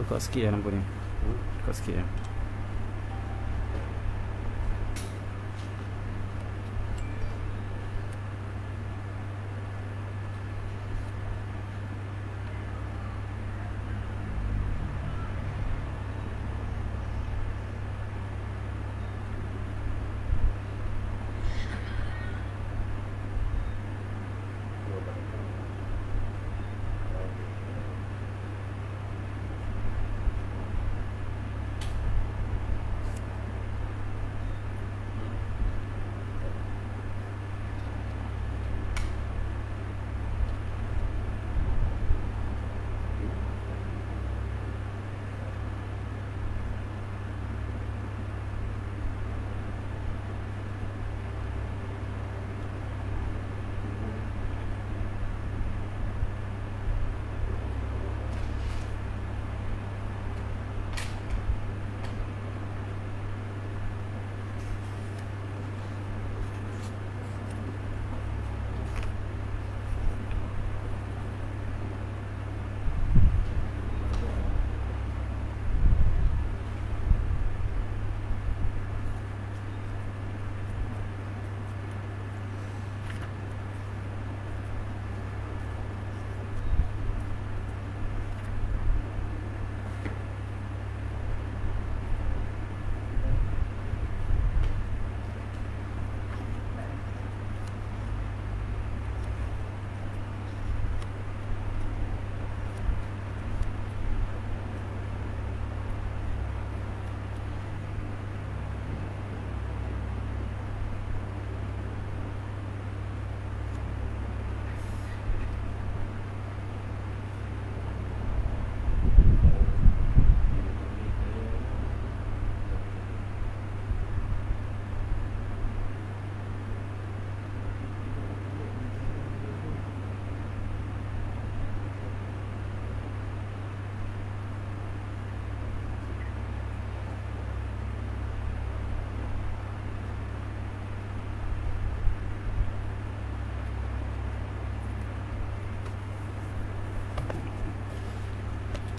Kuat sikit lampu ni. Kuat sikit ya.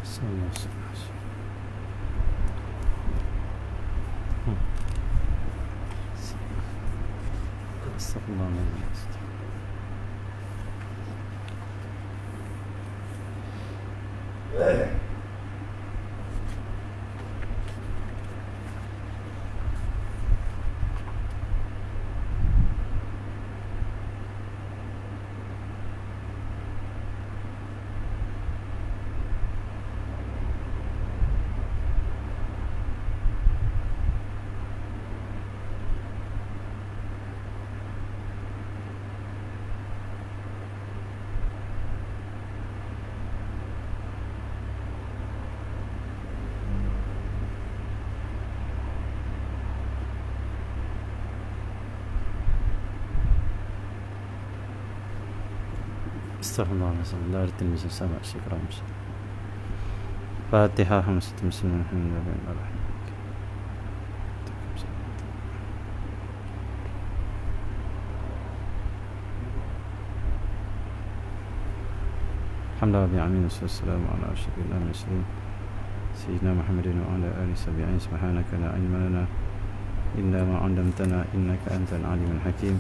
Astagfirullahaladzim. Astagfirullahaladzim. لا التلميذ سامع شكرا. فاتحة خمسة مسلمين الحمد لله رب العالمين. الحمد لله رب العالمين والسلام على أشرف المرسلين سيدنا محمد وعلى آله وصحبه أجمعين. سبحانك لا علم لنا إلا ما علمتنا إنك أنت العليم الحكيم.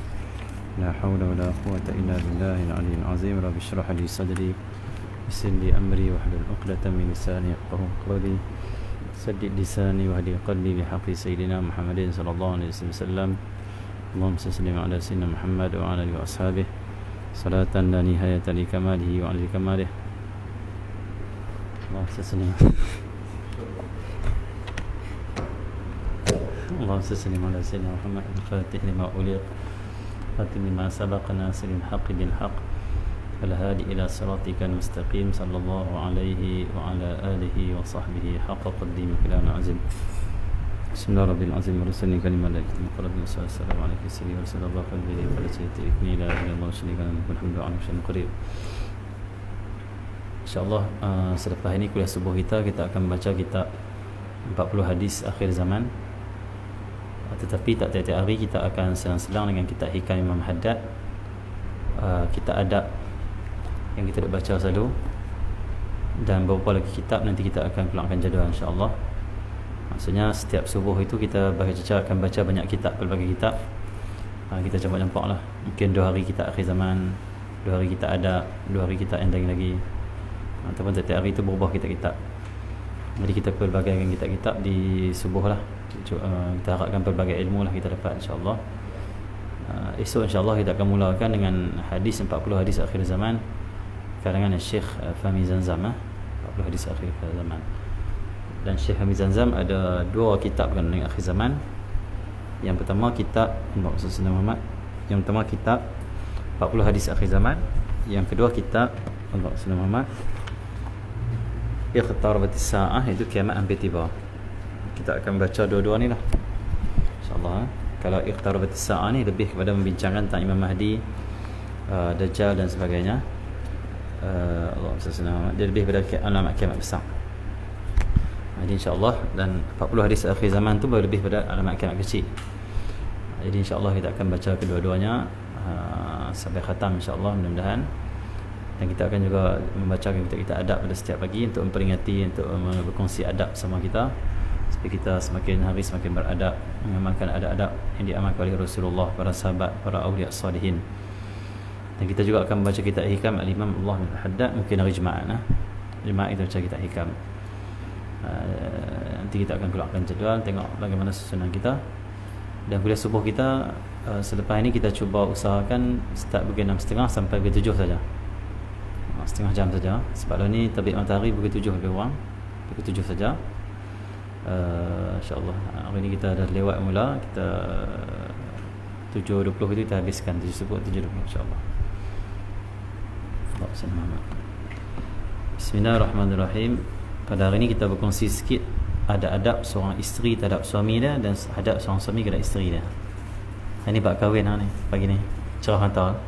لا حول ولا قوة إلا بالله العلي العظيم. رب اشرح لي صدري ويسر لي أمري واحلل عقدة من لساني يفقهوا قولي. سدد لساني واهدي قلبي بحق سيدنا محمد صلى الله عليه وسلم. اللهم صل على سيدنا محمد وعلى آله وأصحابه صلاة لا نهاية لكماله وعلى كماله. اللهم صل اللهم صل على سيدنا محمد الفاتح لما أغلق خاتم لما سبق ناصر الحق بالحق والهادي إلى صراطك المستقيم صلى الله عليه وعلى آله وصحبه حق قديم كلام عزيم. بسم الله رب العظيم ورسلني كلمة ملائكة المقربين والسلام عليك سيدي ورسول الله قلبي فلا تتركني لا إله إلا الله شريك له الحمد لله على قريب. InsyaAllah selepas ini kuliah subuh kita akan baca kitab 40 hadis akhir zaman. Tetapi tak tiap-tiap hari kita akan selang-selang dengan kitab Hikam Imam Haddad, kitab adab yang kita dah baca selalu. dan beberapa lagi kitab nanti kita akan keluarkan jadual insya-Allah. Maksudnya setiap subuh itu kita akan baca banyak kitab, pelbagai kitab. Kita campak-campak lah. Mungkin 2 hari kita akhir zaman, 2 hari kita ada, 2 hari kita yang lagi, ataupun setiap hari itu berubah kitab-kitab. Jadi kita pelbagaikan kitab-kitab di subuh lah. Kita harapkan pelbagai ilmu lah kita dapat insya-Allah. Esok insya-Allah kita akan mulakan dengan hadis 40 hadis akhir zaman karangan Syekh Fahmi Zanzam. 40 hadis akhir zaman. Dan Syekh Fahmi Zanzam ada 2 kitab kan dengan akhir zaman. Yang pertama kitab Rasulullah Muhammad. Yang pertama kitab 40 hadis akhir zaman. Yang kedua kitab Rasulullah Muhammad Iqtarabatis Sa'ah, itu kiamat hampir tiba. Kita akan baca dua-dua ni lah insya-Allah. Kalau Iqtarabatis Sa'ah ni lebih kepada membincangkan tentang Imam Mahdi, Dajjal dan sebagainya. Allah SWT dia lebih pada alamat kiamat besar. Jadi insya-Allah, dan 40 hadis akhir zaman tu lebih pada alamat kiamat kecil. Jadi insya-Allah kita akan baca kedua-duanya sampai khatam insya-Allah, mudah-mudahan. Dan kita akan juga membacakan kita adab pada setiap pagi untuk memperingati, untuk berkongsi adab sama kita, supaya kita semakin hari semakin beradab, mengamalkan adab-adab yang diamalkan oleh Rasulullah, para sahabat, para awliya salihin. Dan kita juga akan membaca kitab Hikam Al-Imam Allah bin Haddad, mungkin hari Jumaat Jumaat kita baca kitab Hikam. Nanti kita akan keluarkan jadual, tengok bagaimana susunan kita. Dan kuliah subuh kita selepas ini kita cuba usahakan start pukul 6.30 sampai pukul 7 saja, setengah jam saja. Sebab lah ni terbit matahari pukul 7 lebih kurang, pukul 7 saja. InsyaAllah hari ni kita dah lewat mula. Kita 7.20 itu kita habiskan, 7 subuh 7.20 insyaAllah. Bismillahirrahmanirrahim. Pada hari ini kita berkongsi sikit ada adab seorang isteri terhadap suami dia, dan adab seorang suami terhadap isteri dia. Ini bab kahwin ni pagi ni, cerah hantar.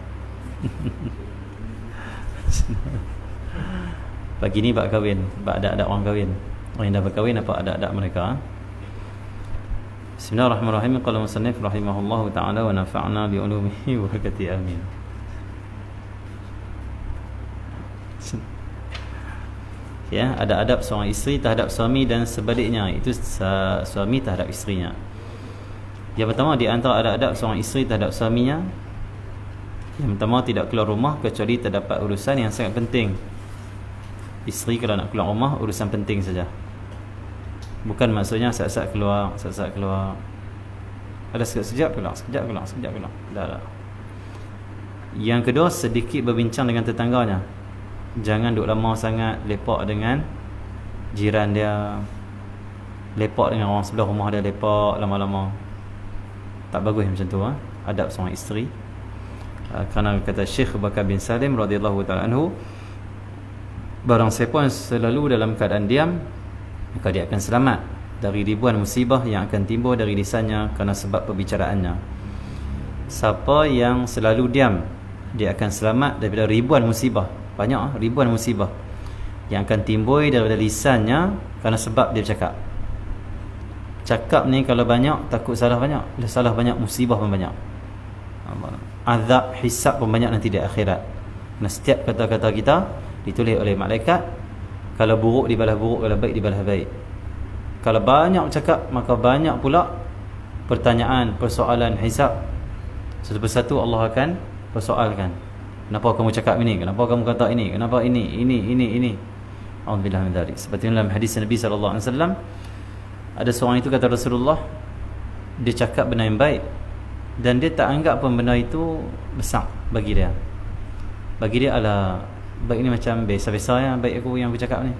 Pagi ni bab kahwin, bab adab-adab orang kahwin. Orang yang dah berkahwin, apa adab-adab mereka. Bismillahirrahmanirrahim. Qala musannif rahimahullahu ta'ala wa nafa'na bi ulumihi wa barakatihi, amin. Ya, ada adab seorang isteri terhadap suami dan sebaliknya, itu suami terhadap isterinya. Yang pertama di antara adab-adab seorang isteri terhadap suaminya, yang pertama tidak keluar rumah kecuali terdapat urusan yang sangat penting. Isteri kalau nak keluar rumah, urusan penting saja. Bukan maksudnya saat-saat keluar. Ada sekejap keluar. Dah. Yang kedua, sedikit berbincang dengan tetangganya. Jangan duduk lama sangat lepak dengan jiran dia, lepak dengan orang sebelah rumah dia, lepak lama-lama. Tak bagus macam tu. Adab seorang isteri. Kerana kata Syekh Bakar bin Salim radhiyallahu ta'ala anhu, barang siapa yang selalu dalam keadaan diam, maka dia akan selamat dari ribuan musibah yang akan timbul dari lisannya kerana sebab perbicaraannya. Siapa yang selalu diam, dia akan selamat daripada ribuan musibah. Banyak ribuan musibah yang akan timbul daripada lisannya kerana sebab dia bercakap. Cakap ni kalau banyak, takut salah banyak. Bila salah banyak, musibah pun banyak. Azab hisab pun banyak nanti di akhirat. Kerana setiap kata-kata kita ditulis oleh malaikat. Kalau buruk dibalas buruk, kalau baik dibalas baik. Kalau banyak bercakap, maka banyak pula pertanyaan, persoalan, hisab. Satu persatu Allah akan persoalkan. Kenapa kamu cakap ini? Kenapa kamu kata ini? Kenapa ini? Alhamdulillah min dzalik. Seperti dalam hadis Nabi SAW, ada seorang itu kata Rasulullah, dia cakap benda yang baik dan dia tak anggap pun benda itu besar bagi dia. Bagi dia adalah baik ni macam biasa-biasa ya, baik aku yang aku cakap ni.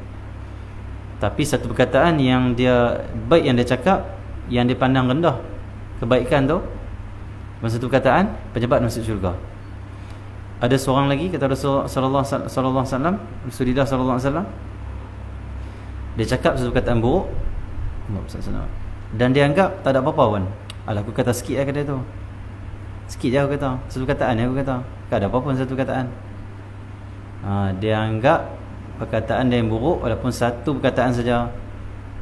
Tapi satu perkataan yang dia baik yang dia cakap, yang dia pandang rendah kebaikan tu, satu perkataan penyebab masuk syurga. Ada seorang lagi kata Rasulullah sallallahu alaihi wasallam, dia cakap satu perkataan buruk dan dia anggap tak ada apa-apa pun. Alah, aku kata sikit lah kata tu. Sikit je aku kata, satu perkataan aku kata. Tak ada apa pun satu perkataan. Dia anggap perkataan dia yang buruk walaupun satu perkataan saja,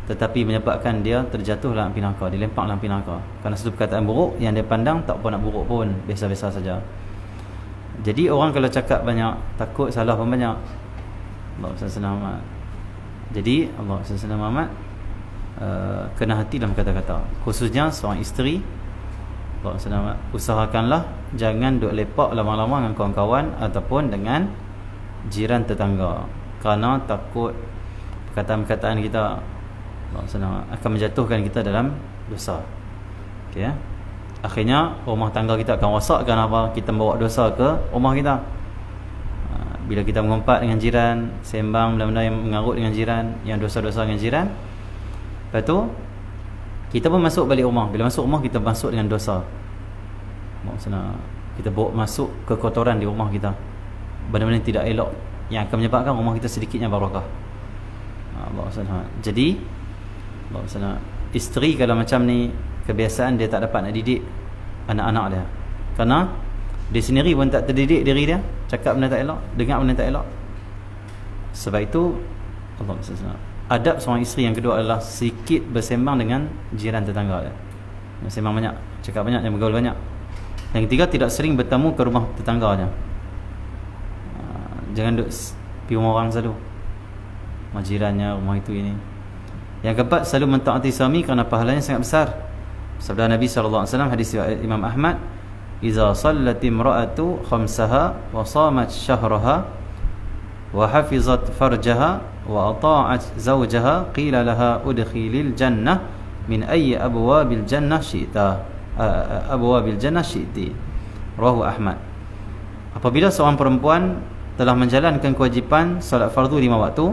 tetapi menyebabkan dia terjatuh dalam api neraka, dilempak dalam api neraka. Kerana satu perkataan buruk yang dia pandang tak apa nak buruk pun, biasa-biasa saja. Jadi orang kalau cakap banyak, takut salah pun banyak. Allah SWT. Jadi Allah SWT Muhammad kena hati dalam kata-kata, khususnya seorang isteri. Allah SWT usahakanlah jangan duk lepak lama-lama dengan kawan-kawan ataupun dengan jiran tetangga, kerana takut perkataan-perkataan kita Allah SWT akan menjatuhkan kita dalam dosa. Okay, ya? Akhirnya rumah tangga kita akan rosak. Kenapa? Kita bawa dosa ke rumah kita. Bila kita mengumpat dengan jiran, sembang benda-benda yang mengarut dengan jiran, yang dosa-dosa dengan jiran, lepas tu kita pun masuk balik rumah. Bila masuk rumah, kita masuk dengan dosa. Maksudnya kita bawa masuk kekotoran di rumah kita, benda-benda yang tidak elok, yang akan menyebabkan rumah kita sedikitnya barakah. Allah SWT. Jadi Allah SWT, isteri kalau macam ni, kebiasaan dia tak dapat nak didik anak-anak dia, kerana dia sendiri pun tak terdidik diri dia, cakap benda tak elok, dengar benda tak elok. Sebab itu Allah SWT, adab seorang isteri yang kedua adalah sikit bersembang dengan jiran tetangga dia. Bersembang banyak, cakap banyak, dan bergaul banyak. Yang ketiga, tidak sering bertamu ke rumah tetangganya. Jangan duduk pergi rumah orang selalu, rumah jirannya, rumah itu ini. Yang keempat, selalu mentaati suami kerana pahalanya sangat besar. Sabda Nabi SAW, hadis Imam Ahmad, "Iza sallat imra'atu khamsaha wa shamat syahraha wa hafizat farjaha wa ata'at zawjaha qila laha udkhilil jannah min ayyi abwabil jannah syi'ta abwabil jannah syi'ti." Rawahu Ahmad. Apabila seorang perempuan telah menjalankan kewajipan solat fardu 5 waktu,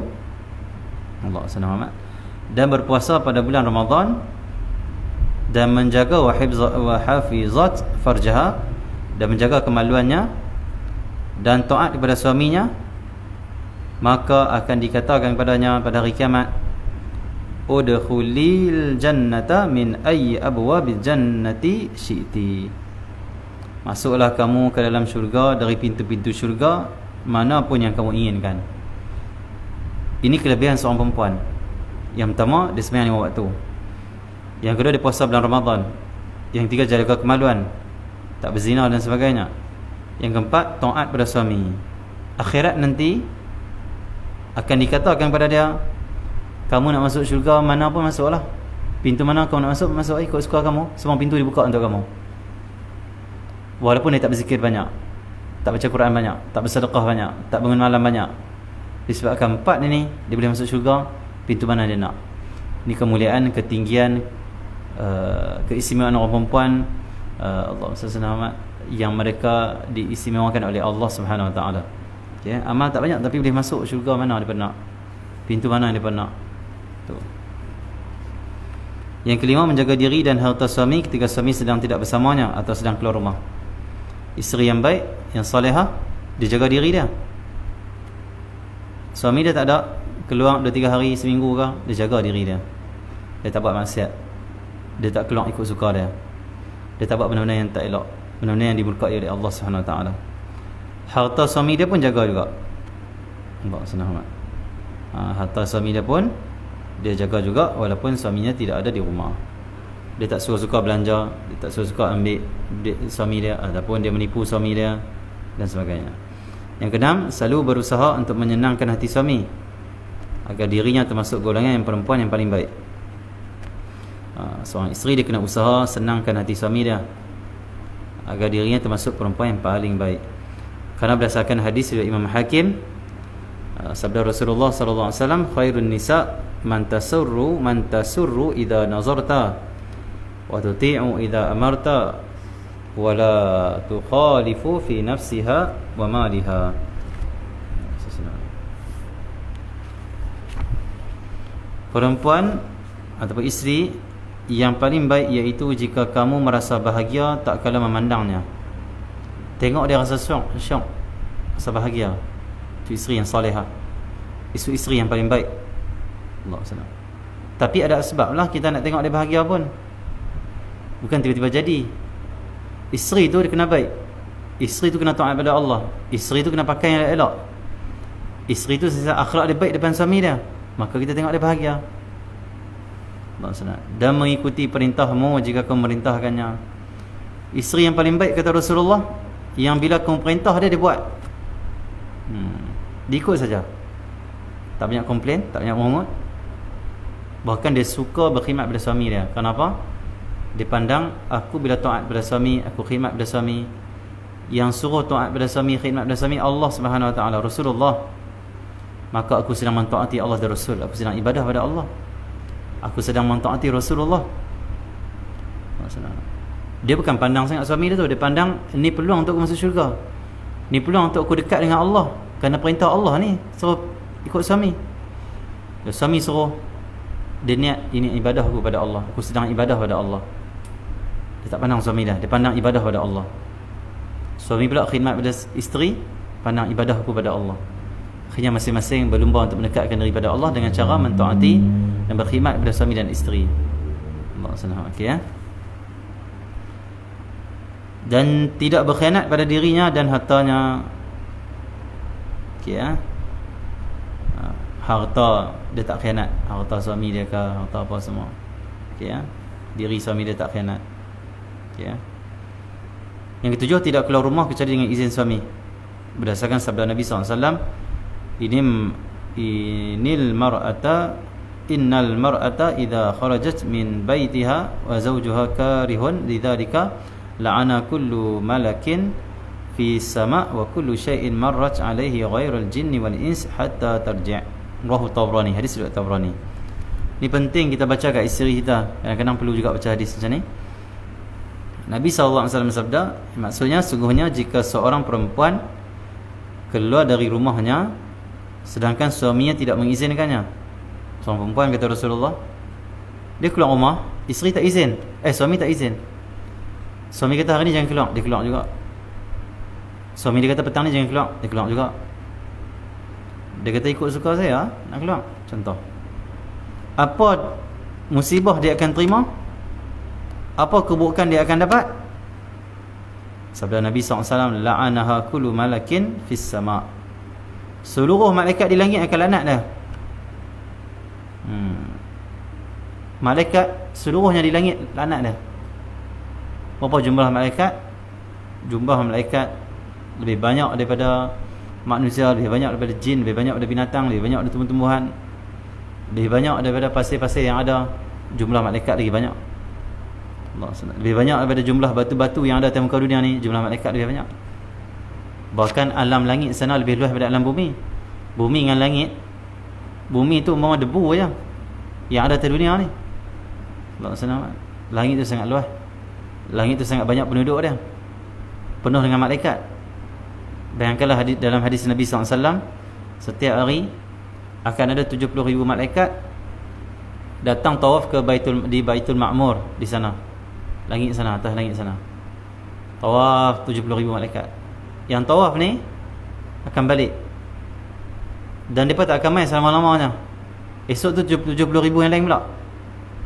Allah SWT, dan berpuasa pada bulan Ramadan, dan menjaga wa hafizat farjaha, dan menjaga kemaluannya, dan taat kepada suaminya, maka akan dikatakan padanya pada hari kiamat, udkhulil jannata min ayyi abwabil jannati syi'ti. Masuklah kamu ke dalam syurga dari pintu-pintu syurga mana pun yang kamu inginkan. Ini kelebihan seorang perempuan. Yang pertama, dia sembahyang 5 waktu. Yang kedua, dia puasa bulan Ramadan. Yang ketiga, jaga kemaluan, tak berzina dan sebagainya. Yang keempat, taat pada suami. Akhirat nanti akan dikatakan pada dia, kamu nak masuk syurga mana pun masuklah. Pintu mana kamu nak masuk, masuk ikut suka kamu. Semua pintu dibuka untuk kamu. Walaupun dia tak berzikir banyak, tak baca Quran banyak, tak bersedekah banyak, tak bangun malam banyak, disebabkan 4 ni dia boleh masuk syurga pintu mana dia nak. Ini kemuliaan, ketinggian, keistimewaan orang perempuan Allah SWT yang mereka diistimewakan oleh Allah Subhanahu Wa Taala. Okay, amal tak banyak tapi boleh masuk syurga mana dia nak, pintu mana dia nak. Tu. Yang kelima, menjaga diri dan harta suami ketika suami sedang tidak bersamanya atau sedang keluar rumah. Isteri yang baik, yang salihah, dia jaga diri dia. Suami dia tak ada keluar 2-3 hari seminggu ke, dia jaga diri dia. Dia tak buat maksiat, dia tak keluar ikut suka dia, dia tak buat benda-benda yang tak elok, benda-benda yang dimurkai oleh Allah Subhanahu Wa Taala. Harta suami dia pun jaga juga. Allah SWT, harta suami dia pun dia jaga juga, walaupun suaminya tidak ada di rumah. Dia tak suka-suka belanja, dia tak suka-suka ambil duit suami dia, ataupun dia menipu suami dia dan sebagainya. Yang keenam, selalu berusaha untuk menyenangkan hati suami agar dirinya termasuk golongan yang perempuan yang paling baik. Seorang isteri dia kena usaha senangkan hati suami dia agar dirinya termasuk perempuan yang paling baik. Kerana berdasarkan hadis dari Imam Hakim, sabda Rasulullah SAW, khairun nisa man tasurru idza nazarta wa tuti'u idza amarta wa la tukhalifu fi nafsiha wa maliha. Perempuan ataupun isteri yang paling baik iaitu jika kamu merasa bahagia tak kala memandangnya. Tengok dia rasa syok, rasa bahagia. Itu isteri yang salihah, itu isteri yang paling baik. Allah SWT. Tapi ada sebab lah kita nak tengok dia bahagia pun, bukan tiba-tiba jadi. Isteri tu dia kena baik, isteri tu kena taat pada Allah, isteri tu kena pakai yang elok, isteri tu sisa akhlak dia baik depan suami dia, maka kita tengok dia bahagia. Allah SWT. Dan mengikuti perintahmu jika kamu merintahkannya. Isteri yang paling baik, kata Rasulullah, yang bila kamu perintah dia, dia buat. Diikut saja. tak banyak komplain, tak banyak mengungut. Bahkan dia suka berkhidmat pada suami dia. Kenapa? Dia pandang, aku bila taat pada suami, aku khidmat pada suami. Yang suruh taat pada suami, khidmat pada suami, Allah Subhanahu Wa Taala, Rasulullah. Maka aku sedang mentaati Allah dan Rasul. Aku sedang ibadah pada Allah. Aku sedang mentaati Rasulullah. Dia bukan pandang sangat suami dia tu. Dia pandang, ni peluang untuk aku masuk syurga. Ni peluang untuk aku dekat dengan Allah. Kerana perintah Allah ni suruh ikut suami. Kalau suami suruh, dia niat, ini ibadah aku pada Allah, aku sedang ibadah pada Allah. Dia tak pandang suami dah, dia pandang ibadah pada Allah. Suami pula khidmat pada isteri, pandang ibadah aku pada Allah. Akhirnya masing-masing berlumba untuk mendekatkan diri pada Allah dengan cara mentaati dan berkhidmat pada suami dan isteri. Allah SWT. Okey ya. Dan tidak berkhianat pada dirinya dan hartanya. Okey ya. Harta dia tak khianat, harta suami dia ke, harta apa semua. Okey ya. Diri suami dia tak khianat. Okey ya. Yang ketujuh, tidak keluar rumah kecuali dengan izin suami. Berdasarkan sabda Nabi SAW, innal mar'ata idza kharajat min baitiha wa zawjuha karihun lidzalika la'ana kullu malakin fi sama' wa kullu shay'in marrat 'alaihi ghairul jinni wal ins hatta tarji'. Rawahu Tabrani, hadis riwayat Tabrani. Ini penting kita baca kat isteri kita. Kadang-kadang perlu juga baca hadis macam ni. Nabi SAW bersabda, maksudnya sungguhnya jika seorang perempuan keluar dari rumahnya sedangkan suaminya tidak mengizinkannya. Seorang perempuan, kata Rasulullah, dia keluar rumah, isteri tak izin, suami tak izin. Suami kata hari ni jangan keluar, dia keluar juga. Suami dia kata petang ni jangan keluar, dia keluar juga. Dia kata ikut suka saya nak keluar. Contoh, apa musibah dia akan terima, apa keburukan dia akan dapat? Sabda Nabi SAW, la'anaha kullu malakin fis sama'. Seluruh malaikat di langit akan laknat dia. Malaikat seluruhnya di langit laknat dia. Berapa jumlah malaikat? Jumlah malaikat lebih banyak daripada manusia, lebih banyak daripada jin, lebih banyak daripada binatang, lebih banyak daripada tumbuh-tumbuhan, lebih banyak daripada pasir-pasir yang ada. Jumlah malaikat lagi banyak. Lebih banyak daripada jumlah batu-batu yang ada di muka dunia ni. Jumlah malaikat lebih banyak. Bahkan alam langit sana lebih luas daripada alam bumi. Bumi dengan langit, bumi tu memang debu aja yang ada di dunia ni. Allah SWT. Langit tu sangat luas. Langit tu sangat banyak penduduk dia, penuh dengan malaikat. Bayangkanlah dalam hadis Nabi SAW, setiap hari akan ada 70,000 malaikat datang tawaf ke Baitul Ma'mur di sana. Langit sana, atas langit sana. Tawaf 70,000 malaikat. Yang tawaf ni akan balik. Dan mereka tak akan main selama-lamanya. Esok tu 70,000 yang lain pula.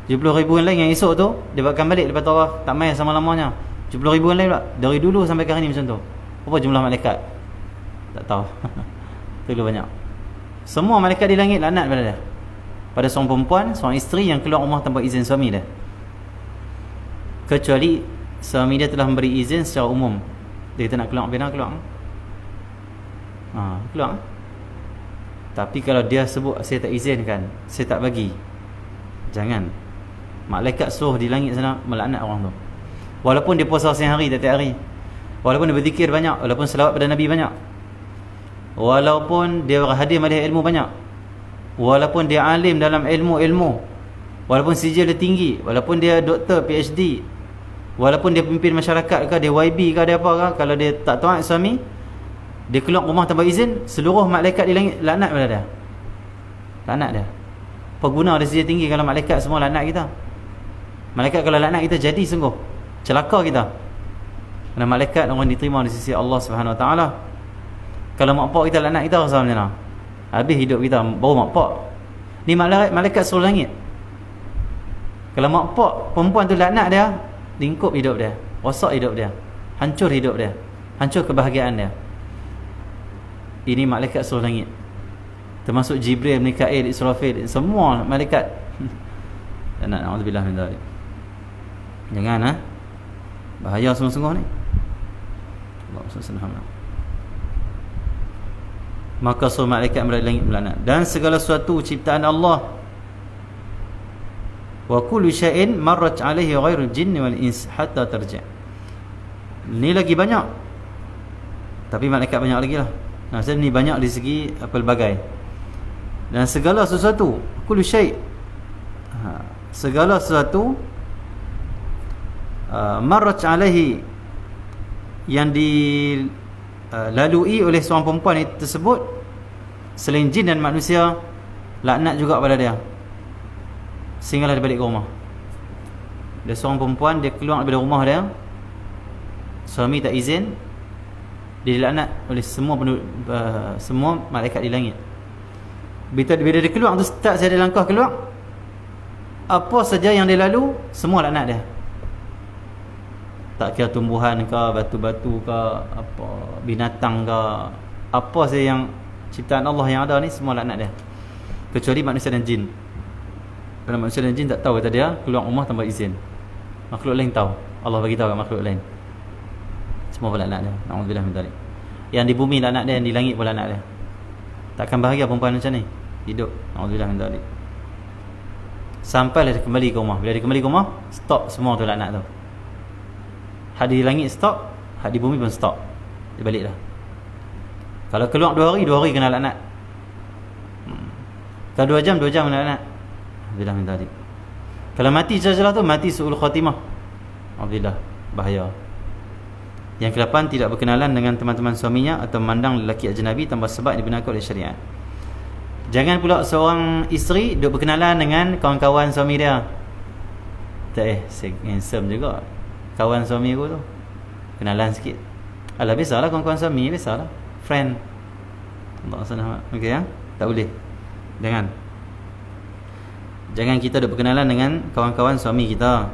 70,000 yang lain yang esok tu dia akan balik lepas tawaf, tak main selama-lamanya. 70,000 yang lain pula. Dari dulu sampai ke hari ni macam tu. Berapa jumlah malaikat? Tak tahu. Terlalu banyak. Semua malaikat di langit laknat pada dia. Pada seorang perempuan, seorang isteri yang keluar rumah tanpa izin suami dia. Kecuali suami dia telah memberi izin secara umum. Dia kata nak keluar, bila nak keluar? Keluar. Tapi kalau dia sebut saya tak izinkan, saya tak bagi, jangan. Malaikat suruh di langit sana melaknat orang tu. Walaupun dia puasa siang hari, tiap-tiap hari, walaupun dia berzikir banyak, walaupun selawat pada Nabi banyak, walaupun dia berhadiah majlis ilmu banyak, walaupun dia alim dalam ilmu-ilmu, walaupun sijil dia tinggi, walaupun dia doktor PhD, walaupun dia pemimpin masyarakat ke, dia YB ke, dia apa ke, kalau dia tak taat suami, dia keluar rumah tanpa izin, seluruh malaikat di langit laknat pada dia. Laknat dia. Apa guna ada sijil tinggi kalau malaikat semua laknat kita? Malaikat kalau laknat kita jadi sungguh celaka kita. Kerana malaikat orang diterima di sisi Allah Subhanahu Wa Taala. Kalau mak pak kita laknat kita rasa macam mana? Habis hidup kita baru mak pak. Ni malaikat suruh langit. Kalau mak pak perempuan tu laknat dia, lingkup hidup dia, rosak hidup dia, hancur hidup dia, hancur kebahagiaan dia. Ini malaikat suruh langit. Termasuk Jibril, Mikail, Israfil, semua malaikat. Na'udzubillah min dzalik. Jangan bahaya sungguh-sungguh ni. Allah SWT. maka suruh malaikat berada di langit melaknat. Dan segala sesuatu ciptaan Allah, wa kullu syai'in marrat alaihi ghairul jinni wal ins hatta tarji'. Ni lagi banyak, tapi malaikat banyak lagi lah. Maksudnya ni banyak di segi pelbagai. Dan segala sesuatu, kullu syai', segala sesuatu marrat alaihi, yang dilalui oleh seorang perempuan itu tersebut, selain jin dan manusia, laknat juga pada dia, sehinggalah dia balik ke rumah. Dia seorang perempuan, dia keluar daripada rumah dia, suami tak izin, dia dilaknat oleh semua malaikat di langit. Bila dia keluar tu, start saja langkah keluar, apa saja yang dia lalu, semua laknat dia. Tak kira tumbuhan ke, batu-batu ke, apa, binatang ke, apa saja yang ciptaan Allah yang ada ni, semua laknat dia, kecuali manusia dan jin. Kerana manusia dan jin tak tahu, kata dia keluar rumah tanpa izin. Makhluk lain tahu, Allah bagi tahu kat makhluk lain. Semua laknat dia. Na'udzubillah min dzalik. Yang di bumi laknat dia, yang di langit pun laknat dia. Takkan bahagia perempuan macam ni hidup. Na'udzubillah min dzalik. Sampailah dia kembali ke rumah. Bila dia kembali ke rumah, stop semua tu laknat tu. Hak di langit stop, hak di bumi pun stop. Dia balik dah. Kalau keluar 2 hari kena laknat. Kalau 2 jam kena laknat. Alhamdulillah min dzalik. Kalau mati sajalah tu, mati su'ul khatimah. Alhamdulillah, bahaya. Yang ke-8, tidak berkenalan dengan teman-teman suaminya atau memandang lelaki ajnabi tanpa sebab yang dibenarkan oleh syariat. Jangan pula seorang isteri duk berkenalan dengan kawan-kawan suami dia. Tak handsome juga kawan suami aku tu, kenalan sikit. Alah, biasalah kawan-kawan suami, biasalah friend. Allah SWT. Okey ya? Tak boleh. Jangan kita duk berkenalan dengan kawan-kawan suami kita,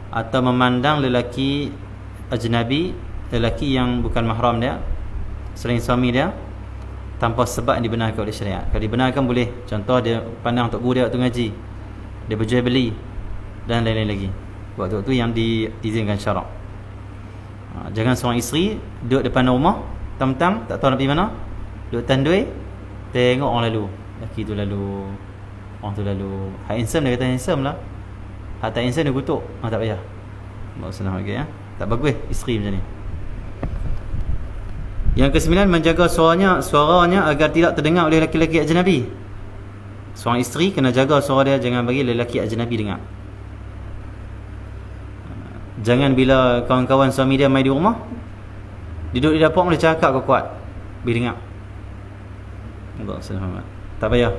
atau memandang lelaki ajnabi, lelaki yang bukan mahram dia, selain suami dia, tanpa sebab yang dibenarkan oleh syariat. Kalau dibenarkan boleh. Contoh, dia pandang tok guru dia waktu ngaji, dia berjual beli dan lain-lain lagi, waktu-waktu yang diizinkan syarak. Jangan seorang isteri duduk depan rumah tam-tam, tak tahu nak pergi mana, duduk tandui, tengok orang lalu, lelaki tu lalu, orang tu lalu. Hak handsome dia kata handsome lah, hak tak handsome dia kutuk. Tak payah. Maksudnya okay, ya? Tak bagus isteri macam ni. Yang ke-9, menjaga suaranya agar tidak terdengar oleh lelaki-lelaki ajnabi. Seorang isteri kena jaga suara dia, jangan bagi lelaki ajnabi dengar. Jangan bila kawan-kawan suami dia mai di rumah, duduk di dapur boleh cakap kuat, boleh dengar. Allah SWT. Tak payah.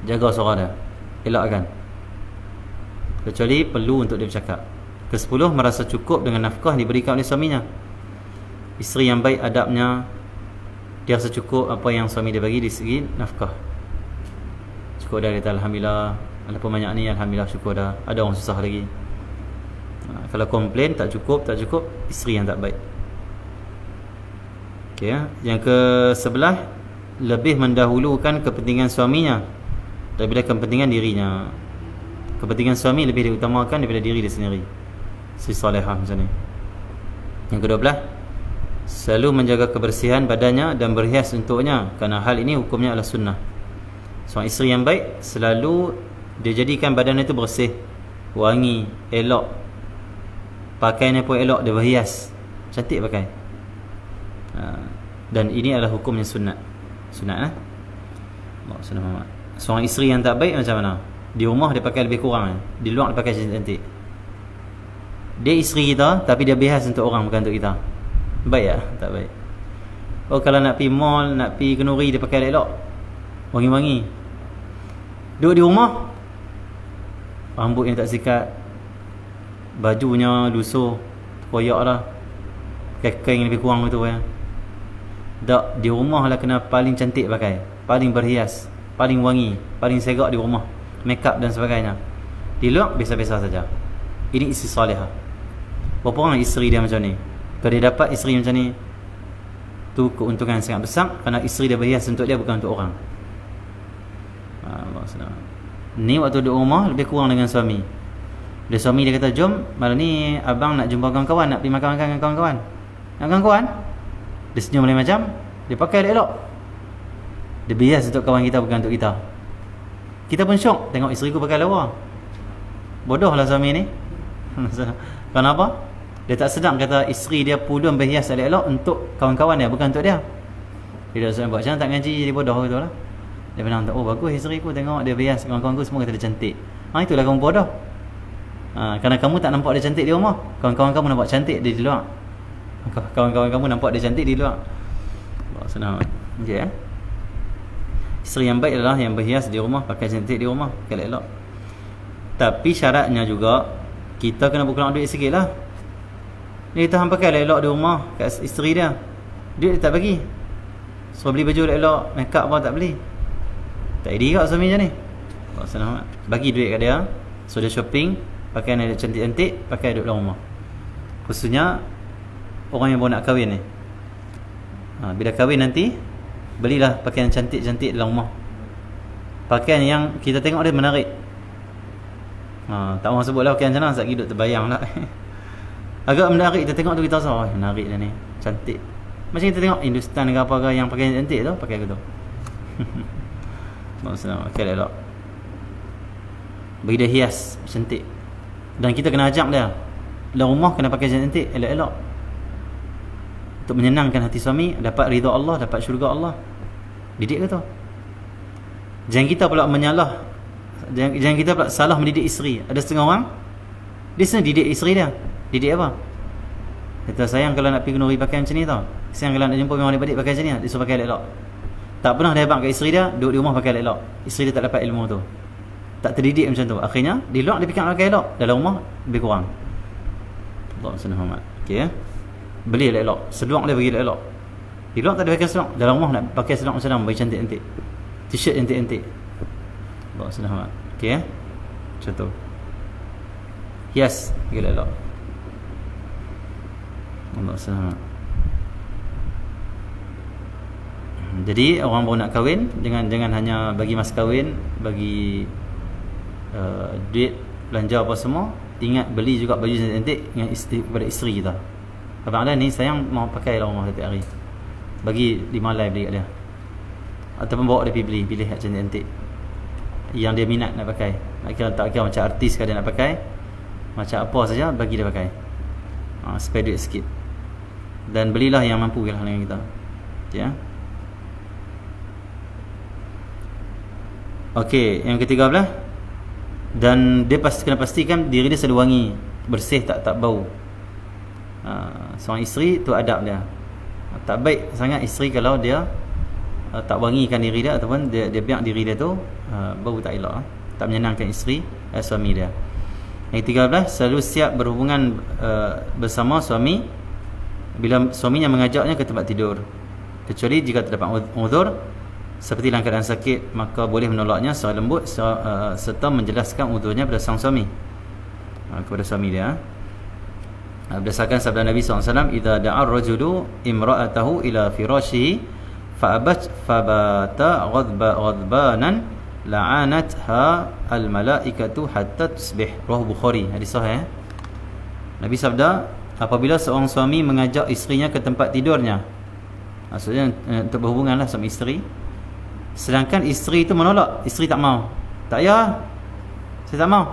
Jaga suara dia, elakkan, kecuali perlu untuk dia bercakap. Ke-10, merasa cukup dengan nafkah yang diberikan oleh suaminya. Isteri yang baik adabnya, dia rasa cukup apa yang suami dia bagi di segi nafkah. Cukup dah, kata Alhamdulillah, walaupun banyak ni, Alhamdulillah, syukur dah. Ada orang susah lagi. Kalau komplain tak cukup, isteri yang tak baik. Okay, ya. Yang ke-11, lebih mendahulukan kepentingan suaminya daripada kepentingan dirinya. Kepentingan suami lebih diutamakan daripada diri dia sendiri. Si salihah macam ni. Yang ke-12, selalu menjaga kebersihan badannya dan berhias untuknya, kerana hal ini hukumnya adalah sunnah. Seorang isteri yang baik selalu dia jadikan badannya itu bersih, wangi, elok, pakaiannya pun elok, dia berhias, cantik pakai. Dan ini adalah hukumnya sunat. Sunat Allah SWT. Seorang isteri yang tak baik macam mana? Di rumah dia pakai lebih kurang, di luar dia pakai cantik. Dia isteri kita, tapi dia berhias untuk orang, bukan untuk kita. Baik tak? Tak baik. Oh, kalau nak pergi mall, nak pergi kenduri, dia pakai elok, wangi-wangi. Duduk di rumah, rambut yang tak sikat, bajunya lusuh, koyak lah, pakai kain lebih kurang betul ya. Tak, di rumah lah kena paling cantik pakai, paling berhias, paling wangi, paling serak di rumah, make up dan sebagainya. Di luar biasa-biasa saja. Ini isteri salihah. Berapa orang isteri dia macam ni? Kalau dia dapat isteri macam ni, tu keuntungan sangat besar, kerana isteri dia berhias untuk dia, bukan untuk orang. Ni waktu duduk rumah lebih kurang dengan suami. Bila suami dia kata, jom malam ni abang nak jumpa kawan-kawan, nak pergi makan-makan dengan kawan-kawan, nak kawan-kawan, dia senyum lain macam, Dia pakai elok-elok. Dia bias untuk kawan kita, bukan untuk kita. Kita pun syok tengok isteri ku pakai lawa. Bodoh lah suami ni. Kenapa? Dia tak sedang kata isteri dia pulun berhias elok-elok untuk kawan-kawan dia, bukan untuk dia. Dia dah sedang buat macam tak ngaji, jadi bodoh gitu lah. Dia pernah kata, oh bagus isteri ku, tengok dia berhias, kawan-kawan ku semua kata dia cantik. Itulah kamu bodoh. Kerana kamu tak nampak dia cantik di rumah, kawan-kawan kamu nampak cantik dia di luar. Kawan-kawan kamu nampak dia cantik di luar. Senang. Okey eh. Isteri yang baik adalah yang berhias di rumah, pakai cantik di rumah, pakai elok. Tapi syaratnya juga kita kena berkurang duit sikit lah. Dia tahan pakai elok di rumah kat isteri dia, duit dia tak bagi. Suruh beli baju elok, make up pun tak beli. Tak ada juga suami macam ni. Senang. Bagi duit kat dia, so dia shopping, pakai yang cantik-cantik, pakai duduk dalam rumah. Khususnya orang yang baru nak kahwin ni. Bila kahwin nanti, belilah pakaian cantik-cantik dalam rumah. Pakaian yang kita tengok dia menarik. Tak mahu sebutlah pakaian macam mana, sekejap duduk terbayang lah. Agak menarik, kita tengok tu kita rasa, oh menarik dia ni, cantik. Macam kita tengok Hindustan ke apa yang pakai cantik tu, pakai gitu. Maksudnya pakai elok, bagi dia hias cantik. Dan kita kena ajak dia dalam rumah kena pakai cantik, elok-elok, untuk menyenangkan hati suami, dapat ridha Allah, dapat syurga Allah. Didik ke tu. Jangan kita pula menyalah, jangan kita pula salah mendidik isteri. Ada setengah orang dia senang didik isteri dia. Didik apa? Kata sayang kalau nak pergi kenuri pakai macam ni tau, sayang kalau nak jumpa memang adik-adik pakai macam ni, dia suruh pakai elok. Tak pernah dia habaq kat isteri dia, duduk di rumah pakai elok. Isteri dia tak dapat ilmu tu, tak terdidik macam tu. Akhirnya di luar dia fikir nak pakai elok, dalam rumah lebih kurang. Allah SWT. Okey ya. Beli elok, seluar dia bagi elok. Di luar tak ada pakai seluar, dalam rumah nak pakai seluar macam mana, bagi cantik-cantik, t-shirt cantik-cantik. Allah SWT. Okey ya. Macam tu. Hias bagi elok. Allah SWT. Jadi orang baru nak kahwin, jangan hanya bagi mas kahwin, bagi duit belanja apa semua. Ingat beli juga baju cantik dengan kepada isteri kita. Abang ada ni sayang mau pakai dalam rumah setiap hari, bagi di malai beli kat dia, ataupun bawa dia pergi pilih yang cantik-cantik yang dia minat nak pakai. Nak kira tak kira macam artis ke dia nak pakai, macam apa saja bagi dia pakai. Spare duit sikit. Dan belilah yang mampu lah dengan kita. Ya. Okey, yang ketiga belah. Dan dia kena pastikan diri dia selalu wangi, bersih, tak bau. Seorang isteri tu adab dia. Tak baik sangat isteri kalau dia tak wangikan diri dia, ataupun dia biar diri dia tu bau tak elok, tak menyenangkan isteri, suami dia. Yang ketiga belah, selalu siap berhubungan bersama suami bila suaminya mengajaknya ke tempat tidur, kecuali jika terdapat uzur seperti dalam keadaan sakit, maka boleh menolaknya secara lembut serta menjelaskan uzurnya pada sang suami, kepada suami dia. Berdasarkan sabda Nabi SAW, idza da'a ar-rajulu imra'atahu ila firashihi fabata ghadbanan la'anatha al-malaikatu hatta tusbih. Rawahu Bukhari. Hadis sahih. Nabi sabda, apabila seorang suami mengajak isterinya ke tempat tidurnya, maksudnya untuk berhubunganlah sama isteri, sedangkan isteri itu menolak, isteri tak mau, tak ya, saya tak mau,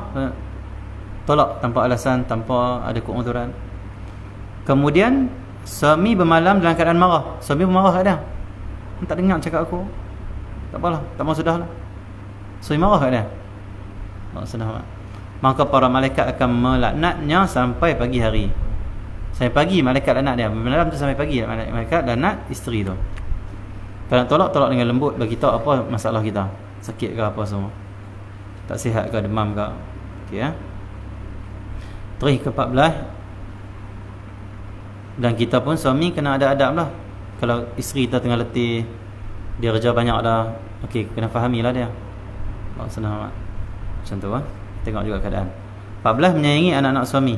tolak tanpa alasan, tanpa ada keuzuran. Kemudian suami bermalam dalam keadaan marah, suami bermarah kat dia, tak dengar cakap aku, tak apalah, tak mau sudahlah, suami marah kat dia, sudah. Maka para malaikat akan melaknatnya sampai pagi hari. Sampai pagi malaikat laknat dia, malam tu sampai pagi malaikat laknat isteri tu. Kalau nak tolak dengan lembut, bagi tahu apa masalah kita, sakit ke apa semua, tak sihat ke, demam ke. Okey ya. Terus ke-14, dan kita pun suami kena ada adab lah. Kalau isteri kita tengah letih, dia kerja banyak dah, okey, kena fahamilah dia. Allah senang macam tu lah. Tengok juga keadaan. 14, menyayangi anak-anak suami.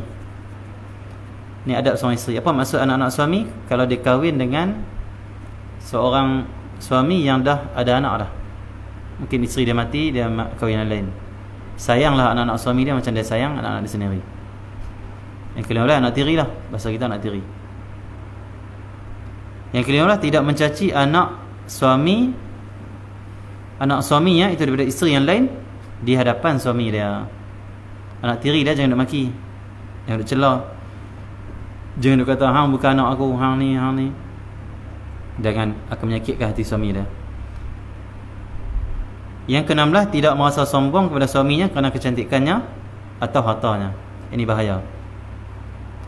Ni adab seorang isteri. Apa maksud anak-anak suami? Kalau dia kahwin dengan seorang suami yang dah ada anak dah, mungkin isteri dia mati, dia kahwin yang lain, sayanglah anak-anak suami dia macam dia sayang anak-anak dia sendiri. Yang kelima, anak tiri lah, bahasa kita anak tiri. Yang ke-15, tidak mencaci anak suaminya itu daripada isteri yang lain di hadapan suami dia. Anak tiri dia jangan nak maki, jangan nak celah, jangan nak kata hang bukan anak aku, hang ni. Jangan, akan menyakitkan hati suami dia. Yang ke-16, tidak merasa sombong kepada suaminya kerana kecantikannya atau hartanya. Ini bahaya.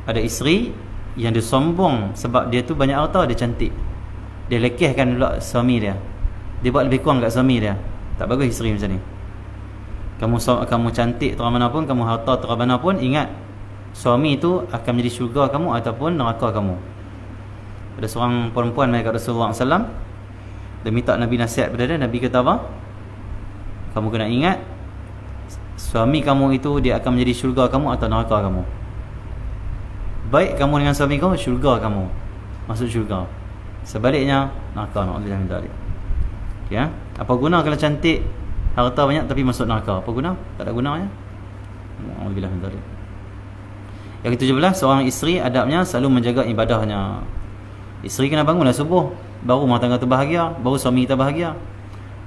Ada isteri yang dia sombong sebab dia tu banyak harta, dia cantik, dia lekehkan pula suami dia, dia buat lebih kurang kat suami dia. Tak bagus isteri macam ni. Kamu cantik terang mana pun, kamu harta terang mana pun, ingat suami itu akan menjadi syurga kamu ataupun neraka kamu. Ada seorang perempuan mai kat Rasulullah SAW, dia minta Nabi nasihat pada dia. Nabi kata apa? Kamu kena ingat suami kamu itu dia akan menjadi syurga kamu atau neraka kamu. Baik kamu dengan suami kamu, syurga kamu, masuk syurga. Sebaliknya neraka. Na'udzubillah min dzalik. Ya, apa guna kalau cantik, harta banyak tapi masuk neraka? Apa guna? Tak ada gunanya. Na'udzubillah min dzalik. Yang ke-17, seorang isteri adabnya selalu menjaga ibadahnya. Isteri kena bangunlah subuh, baru rumah tangga tu bahagia, baru suami kita bahagia.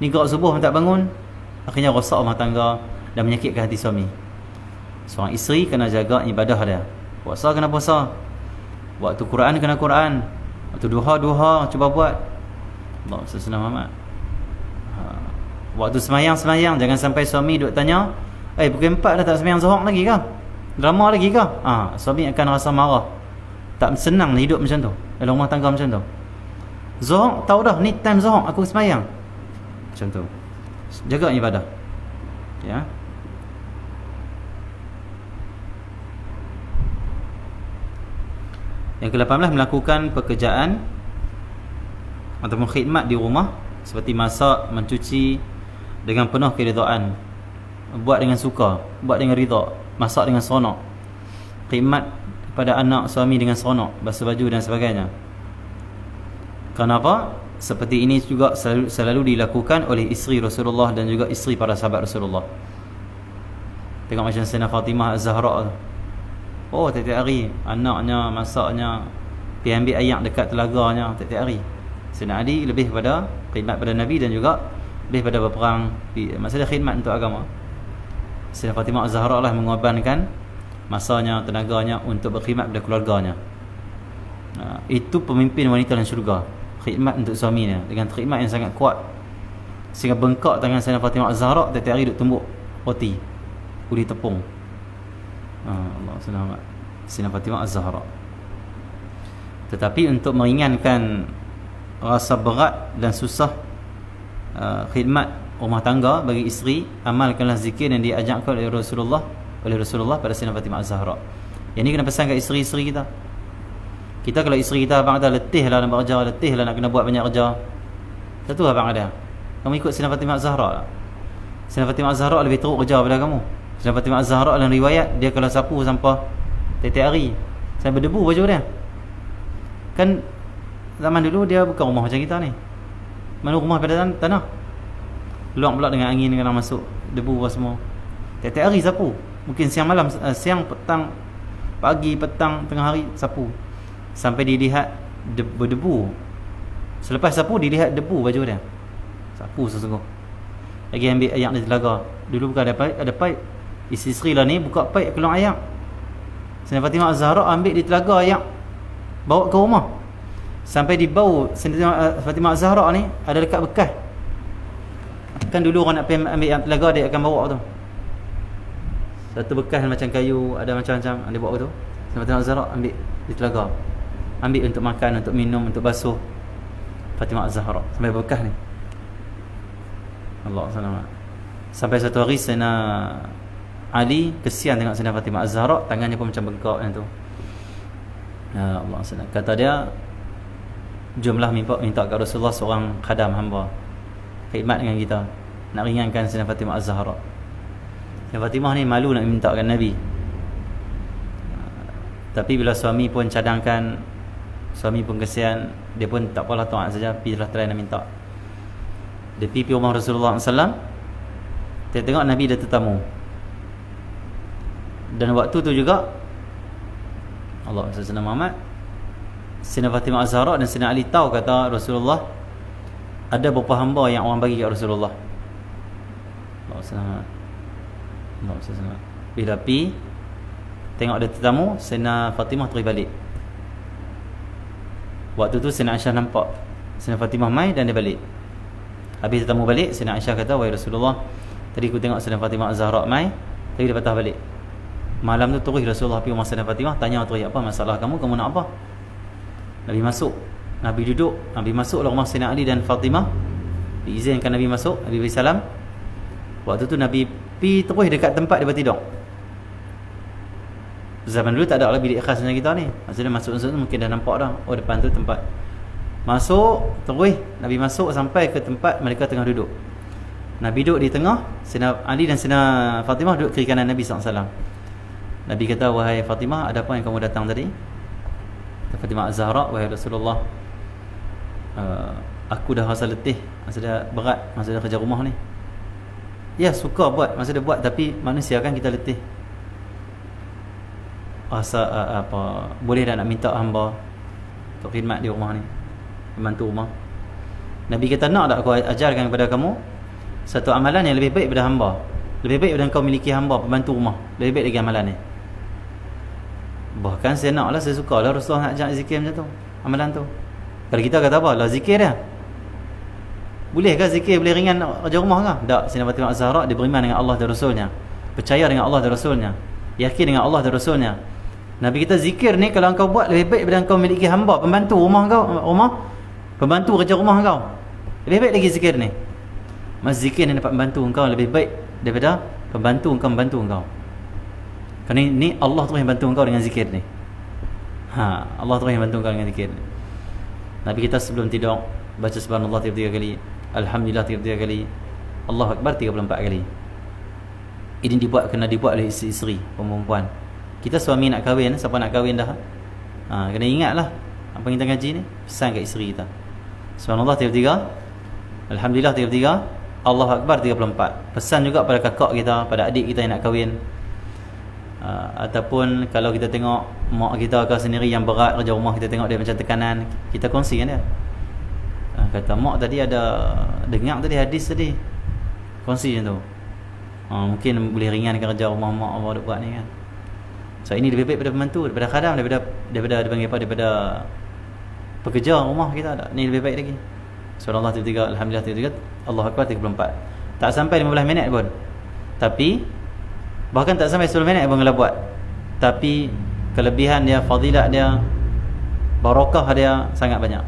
Ni gerak subuh tak bangun, akhirnya rosak rumah tangga dan menyakitkan hati suami. Seorang isteri kena jaga ibadah dia. Puasa kena puasa, waktu Quran kena Quran, waktu duha cuba buat. Allah Subhanahu Muhammad. Waktu semayang, jangan sampai suami duk tanya, pukul 4 dah tak semayang zuhur lagi ke? Drama lagi ke? Suami akan rasa marah. Tak senang hidup macam tu, dalam rumah tangga macam tu. Zuhur tahu dah, ni time zuhur aku semayang. Macam tu. Jaga ibadah. Ya. Yang ke-18, melakukan pekerjaan ataupun khidmat di rumah seperti masak, mencuci dengan penuh keridaan, buat dengan suka, buat dengan rida, masak dengan seronok, khidmat pada anak suami dengan seronok, basuh baju dan sebagainya. Kenapa? Seperti ini juga selalu dilakukan oleh isteri Rasulullah dan juga isteri para sahabat Rasulullah. Tengok macam Sayyidina Fatimah Az-Zahra tu. Tiap-tiap hari anaknya, masaknya, pergi ambil air dekat telaganya tiap-tiap hari. Sayyidina Ali lebih pada khidmat pada Nabi dan juga lebih pada berperang, maksudnya khidmat untuk agama. Sayyidina Fatimah Az-Zahra lah mengorbankan masanya, tenaganya untuk berkhidmat pada keluarganya. Itu pemimpin wanita dalam syurga, khidmat untuk suaminya dengan khidmat yang sangat kuat sehingga bengkak tangan Sayyidina Fatimah Az-Zahra, tiap-tiap hari duk tumbuk roti, uli tepung. Allah SWT, Sayyidina Fatimah Az-Zahra. Tetapi untuk meringankan rasa berat dan susah khidmat rumah tangga bagi isteri, amalkanlah zikir yang diajarkan oleh Rasulullah pada Sayyidina Fatimah Az-Zahra. Yang ni kena pesan kat isteri-isteri kita. Kita kalau isteri kita, abang kata letih lah nak bekerja, letih lah nak kena buat banyak kerja, satu abang ada, kamu ikut Sayyidina Fatimah Az-Zahra lah. Sayyidina Fatimah Az-Zahra lebih teruk kerja daripada kamu. Sayyidina Fatimah Az-Zahra dalam riwayat, dia kalau sapu sampah tiap-tiap hari sampai berdebu baju dia. Kan zaman dulu dia bukan rumah macam kita ni, mana rumah pada tanah, luang pula dengan angin, dengan masuk debu semua. Tiap-tiap hari sapu, mungkin siang malam, siang petang, pagi petang, tengah hari sapu sampai dilihat berdebu. Selepas sapu dilihat debu baju dia. Sapu sesungguh. Lagi ambil air di telaga. Dulu bukan ada paip. Isteri lah ni buka paip keluar air. Sayyidina Fatimah Az-Zahra ambil di telaga air, bawa ke rumah. Sampai di bau Sayyidina Fatimah Az-Zahra ni ada dekat bekas. Kan dulu orang nak pergi ambil yang telaga, dia akan bawa tu. Satu bekas macam kayu, ada macam-macam, dia bawa tu. Sayyidina Fatimah Az-Zahra ambil di telaga. Ambil untuk makan, untuk minum, untuk basuh. Fatimah Az-Zahra sampai bekas ni. Allah SWT. Sampai satu hari Sayyidina Ali kesian tengok Sayyidina Fatimah Az-Zahra, tangannya pun macam bengkak macam tu. Allah SWT. Kata dia, jomlah minta kat Rasulullah seorang khadam hamba, khidmat dengan kita, nak ringankan Sayyidina Fatimah Az-Zahra. Sayyidina Fatimah ni malu nak minta kat Nabi. Tapi bila suami pun cadangkan, suami pun kesian, dia pun tak apalah, taat saja, pergilah try nak minta. Dia pergi rumah Rasulullah SAW. Dia tengok Nabi ada tetamu. Dan waktu tu juga Allah Subhanahu Muhammad Sayyidina Fatimah Az-Zahra dan Sayyidina Ali tahu kata Rasulullah ada beberapa hamba yang orang bagi kat Rasulullah. Allah SWT. Bila pi tengok ada tetamu, Sayyidina Fatimah terus balik. Waktu tu Sayyidina Aisyah nampak Sayyidina Fatimah mai dan dia balik. Habis tetamu balik, Sayyidina Aisyah kata, "Wahai Rasulullah, tadi aku tengok Sayyidina Fatimah Az-Zahra mai, tapi dia patah balik." Malam tu terus Rasulullah pergi rumah Sayyidina Fatimah, tanya terus, "Apa masalah kamu? Kamu nak apa?" Nabi masuk, Nabi duduk, Nabi masuk rumah Sayyidina Ali dan Fatimah. Diizinkan Nabi masuk, Nabi beri salam. Waktu tu Nabi pergi terus dekat tempat dia bertidur. Zaman dulu tak ada lah bilik khas macam kita ni. Maksudnya masuk tu mungkin dah nampak dah. Oh, depan tu tempat. Masuk, terus Nabi masuk sampai ke tempat mereka tengah duduk. Nabi duduk di tengah, Sayyidina Ali dan Sayyidina Fatimah duduk kiri kanan Nabi SAW. Nabi kata, "Wahai Fatimah, ada apa yang kamu datang tadi?" Fatimah Az-Zahra, "Wahai Rasulullah, aku dah rasa letih, maksudnya berat, maksudnya kerja rumah ni. Ya, suka buat, maksudnya buat, tapi manusia kan kita letih. Rasa boleh dah nak minta hamba untuk khidmat di rumah ni, membantu rumah." Nabi kata, "Nak tak aku ajarkan kepada kamu satu amalan yang lebih baik daripada hamba, lebih baik daripada kau miliki hamba pembantu rumah, lebih baik lagi amalan ni." Bahkan saya nak lah, saya suka lah Rasulullah nak ajak zikir macam tu, amalan tu. Kalau kita kata apa, lah zikir dia, boleh ke zikir boleh ringan kerja rumah ke? Tak. Sayyidina Fatimah Az-Zahra dia beriman dengan Allah dan Rasulnya, percaya dengan Allah dan Rasulnya, yakin dengan Allah dan Rasulnya. Nabi kita zikir ni kalau engkau buat lebih baik daripada engkau miliki hamba pembantu rumah kau, pembantu kerja rumah kau. Lebih baik lagi zikir ni. Mas zikir ni dapat membantu engkau lebih baik daripada pembantu engkau membantu engkau. Kerana ni Allah terus yang bantu engkau dengan zikir ni. Allah terus yang bantu engkau dengan zikir ni. Nabi kita sebelum tidur baca subhanallah 33 kali, alhamdulillah 33 kali, Allahu akbar 34 kali. Ini kena dibuat oleh isteri perempuan. Kita suami nak kahwin, siapa nak kahwin dah, kena ingatlah apa yang kita ngaji ni, pesan kat isteri kita. Subhanallah 33, alhamdulillah 33, Allahu akbar 34. Pesan juga pada kakak kita, pada adik kita yang nak kahwin. Ataupun kalau kita tengok mak kita ke sendiri yang berat kerja rumah, kita tengok dia macam tekanan, kita kongsi kan dia. Kata mak tadi ada dengar tadi hadis tadi, kongsi macam tu. Mungkin boleh ringankan kerja rumah mak apa buat ni kan. So ini lebih baik daripada pembantu, daripada khadam, daripada dipanggil apa, daripada pekerja rumah kita tak. Ni lebih baik lagi. Subhanallah 33, alhamdulillah 33, Allahu akbar 34. Tak sampai 15 minit pun. Tapi bahkan tak sampai 10 minit pun kalau buat. Tapi kelebihan dia, fadilat dia, barakah dia sangat banyak.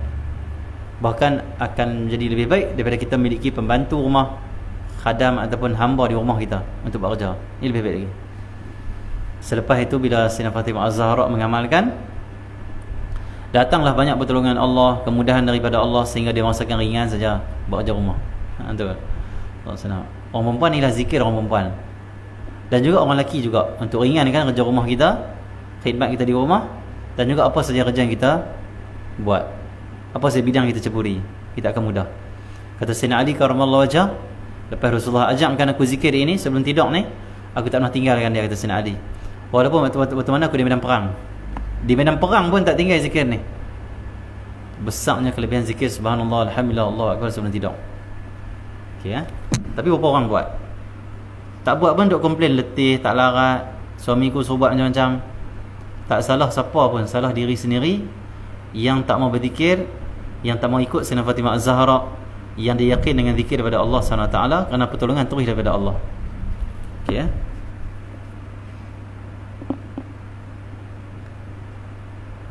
Bahkan akan menjadi lebih baik daripada kita memiliki pembantu rumah, khadam ataupun hamba di rumah kita untuk bekerja. Ini lebih baik lagi. Selepas itu bila Sayyidina Fatimah Az-Zahra mengamalkan, datanglah banyak pertolongan Allah, kemudahan daripada Allah sehingga dia merasakan ringan saja bekerja rumah. Betul. Orang perempuan inilah zikir orang perempuan. Dan juga orang lelaki juga, untuk ringankan kerja rumah kita, khidmat kita di rumah, dan juga apa saja kerja yang kita buat, apa saja bidang kita ceburi, kita akan mudah. Kata Sayyidina Ali karramallahu wajhah, lepas Rasulullah ajarkan aku zikir ini sebelum tidur ni, aku tak pernah tinggalkan dia, kata Sayyidina Ali. Walaupun waktu mana aku di medan perang, di medan perang pun tak tinggal zikir ni. Besarnya kelebihan zikir subhanallah, alhamdulillah, Allahu akbar sebelum tidur. Okey Tapi berapa orang buat? Tak buat pun duk komplain letih, tak larat, suamiku suruh buat macam-macam. Tak salah siapa pun, salah diri sendiri yang tak mau berzikir, yang tak mau ikut Sayyidina Fatimah Az-Zahra, yang dia yakin dengan zikir daripada Allah SWT, kerana pertolongan terus daripada Allah. Okey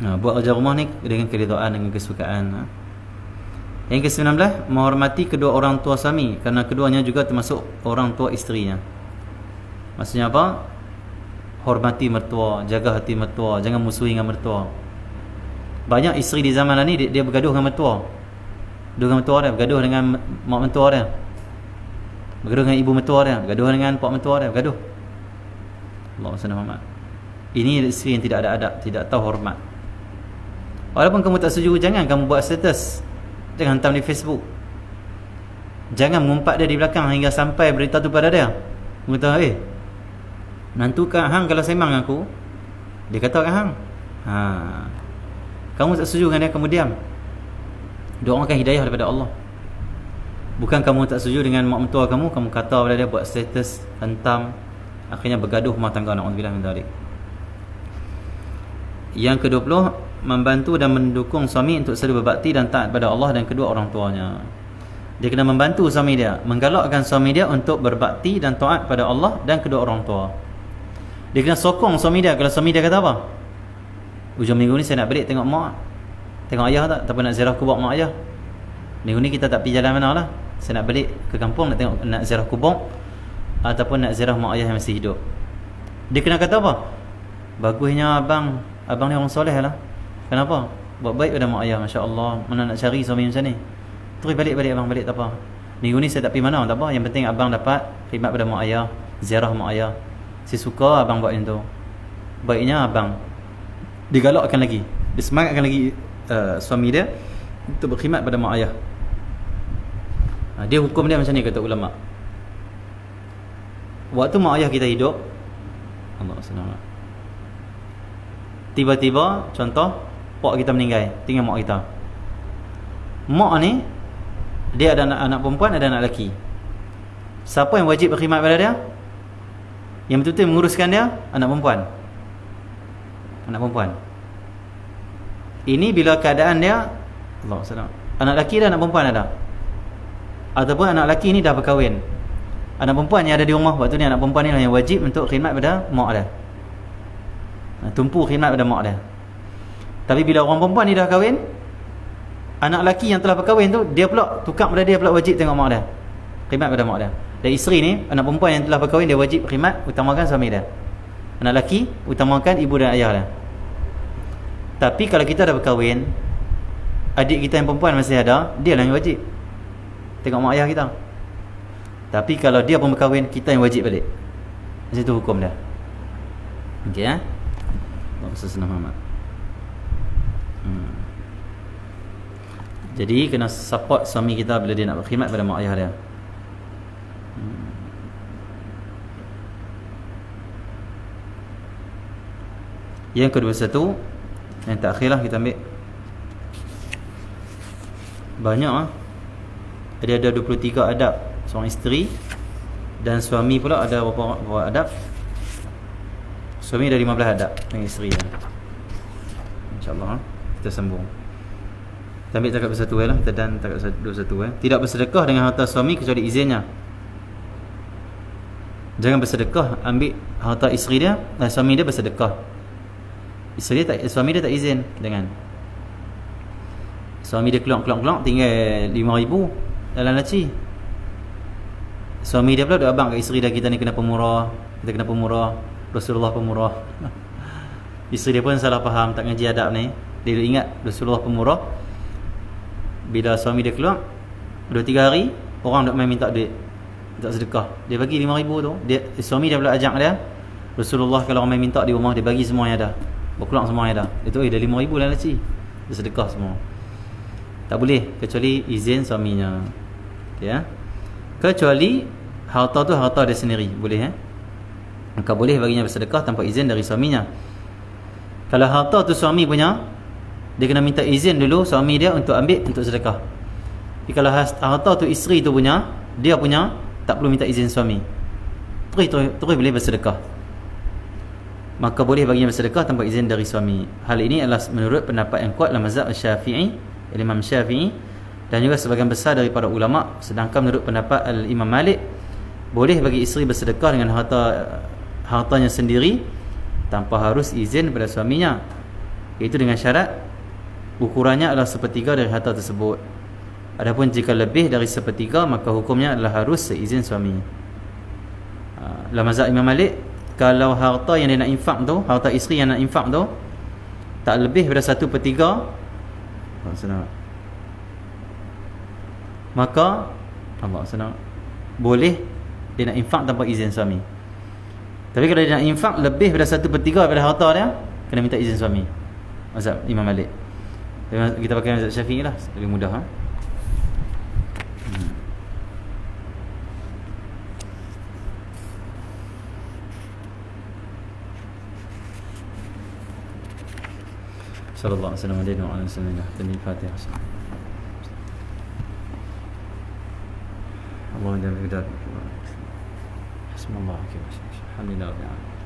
buat kerja rumah ni dengan keridaan, dengan kesukaan. Yang ke-19, menghormati kedua orang tua suami, kerana keduanya juga termasuk orang tua isterinya. Maksudnya apa? Hormati mertua, jaga hati mertua, jangan musuhi dengan mertua. Banyak isteri di zaman ni dia bergaduh dengan mertua. Dengan mertua dia, bergaduh dengan mak mertua dia, bergaduh dengan ibu mertua dia, bergaduh dengan pak mertua dia, bergaduh. Allah SWT. Ini isteri yang tidak ada adab, tidak tahu hormat. Walaupun kamu tak setuju, jangan kamu buat status, jangan hantar di Facebook, jangan mengumpat dia di belakang hingga sampai berita tu pada dia. Kamu kata, nantu Kak Hang kalau sembang aku, dia kata Kak Hang, Kamu tak setuju dengan dia, kamu diam. Doakan hidayah daripada Allah. Bukan kamu tak setuju dengan mak mentua kamu kata pada dia buat status, hentam, akhirnya bergaduh rumah tangga. Na'udzubillah min dzalik. Yang ke-20, membantu dan mendukung suami untuk selalu berbakti dan taat pada Allah dan kedua orang tuanya. Dia kena membantu suami dia, menggalakkan suami dia untuk berbakti dan taat pada Allah dan kedua orang tua. Dia kena sokong suami dia. Kalau suami dia kata apa? Hujung minggu ni saya nak balik tengok mak, tengok ayah tak? Ataupun nak ziarah kubur mak ayah. Minggu ni kita tak pergi jalan mana lah, saya nak balik ke kampung nak tengok, nak ziarah kubur ataupun nak ziarah mak ayah yang masih hidup. Dia kena kata apa? Bagusnya abang ni orang soleh lah. Kenapa? Buat baik pada mak ayah, Masya Allah. Mana nak cari suami macam ni? Terus balik abang, balik tak apa. Minggu ni saya tak pergi mana, tak apa. Yang penting abang dapat khidmat pada mak ayah, ziarah mak ayah. Saya suka abang buat macam tu. Baiknya abang digalakkan lagi, disemangatkan lagi suami dia untuk berkhidmat pada mak ayah. Dia hukum dia macam ni, kata ulama. Waktu mak ayah kita hidup, Allah SWT, tiba-tiba contoh pak kita meninggal, tinggal mak kita. Mak ni dia ada anak perempuan, ada anak lelaki. Siapa yang wajib berkhidmat pada dia? Yang betul-betul menguruskan dia, anak perempuan. Anak perempuan. Ini bila keadaan dia, Allah SWT, anak lelaki dan anak perempuan ada, ataupun anak lelaki ni dah berkahwin, anak perempuan yang ada di rumah waktu ni, anak perempuan ni lah yang wajib untuk khidmat pada mak dia, tumpu khidmat pada mak dia. Tapi bila orang perempuan ni dah kahwin, anak lelaki yang telah berkahwin tu, dia pula tukar pada dia pula wajib tengok mak dia, khidmat pada mak dia. Dan isteri ni, anak perempuan yang telah berkahwin, dia wajib khidmat, utamakan suami dia. Anak lelaki utamakan ibu dan ayah dia. Tapi kalau kita dah berkahwin, adik kita yang perempuan masih ada, dia lah yang wajib tengok mak ayah kita. Tapi kalau dia pun berkahwin, kita yang wajib balik. Macam tu hukum dia. Okey ya. Rasulullah Muhammad. Jadi kena support suami kita bila dia nak berkhidmat pada mak ayah dia. Yang ke-21, yang terakhir lah kita ambil. Banyak lah. Dia ada 23 adab seorang isteri, dan suami pula ada berapa adab? Suami ada 15 adab dengan isteri. InsyaAllah kita sambung. Kita ambil takat 21 lah, kita dan takat 21. Tidak bersedekah dengan harta suami kecuali izinnya. Jangan bersedekah ambil harta isteri dia, suami dia bersedekah. Suami dia tak izin dengan. Suami dia keluar tinggal 5,000 dalam laci. Suami dia pula doa abang kat isteri dah, kita ni kena pemurah, kita kena pemurah, Rasulullah pemurah. Isteri dia pun salah faham, tak ngaji adab ni. Dia ingat Rasulullah pemurah. Bila suami dia keluar 2-3 hari, orang dok main minta duit, minta sedekah, dia bagi 5,000 tu. Suami dia pula ajak dia, Rasulullah kalau orang main minta di rumah, dia bagi semua yang ada, berkeluar semua yang ada. Itu dah 5,000 dalam laci, dia sedekah semua. Tak boleh kecuali izin suaminya. Okay, ya? Kecuali harta tu harta dia sendiri, boleh maka boleh baginya bersedekah tanpa izin dari suaminya. Kalau harta tu suami punya, dia kena minta izin dulu suami dia untuk ambil untuk sedekah. Tapi kalau harta tu isteri tu punya, dia punya, tak perlu minta izin suami, terus boleh bersedekah. Maka boleh baginya bersedekah tanpa izin dari suami. Hal ini adalah menurut pendapat yang kuat dalam mazhab Syafi'i, Imam Syafi'i, dan juga sebagian besar daripada ulama. Sedangkan menurut pendapat Imam Malik, boleh bagi isteri bersedekah dengan hartanya sendiri tanpa harus izin daripada suaminya, iaitu dengan syarat ukurannya adalah sepertiga dari harta tersebut. Adapun jika lebih dari sepertiga, maka hukumnya adalah harus seizin suami. Dalam mazhab Imam Malik, kalau harta yang dia nak infak tu, harta isteri yang nak infak tu tak lebih daripada 1/3, maka boleh dia nak infak tanpa izin suami. Tapi kalau dia nak infak lebih daripada 1/3 daripada harta dia, kena minta izin suami. Mazhab Imam Malik. Kita pakai mazhab Syafi'i lah, lebih mudah. Sallallahu alaihi wasallam wa ala sallallahu alaihi Fatihah. Allah dan kita. Bismillahirrahmanirrahim. Alhamdulillah.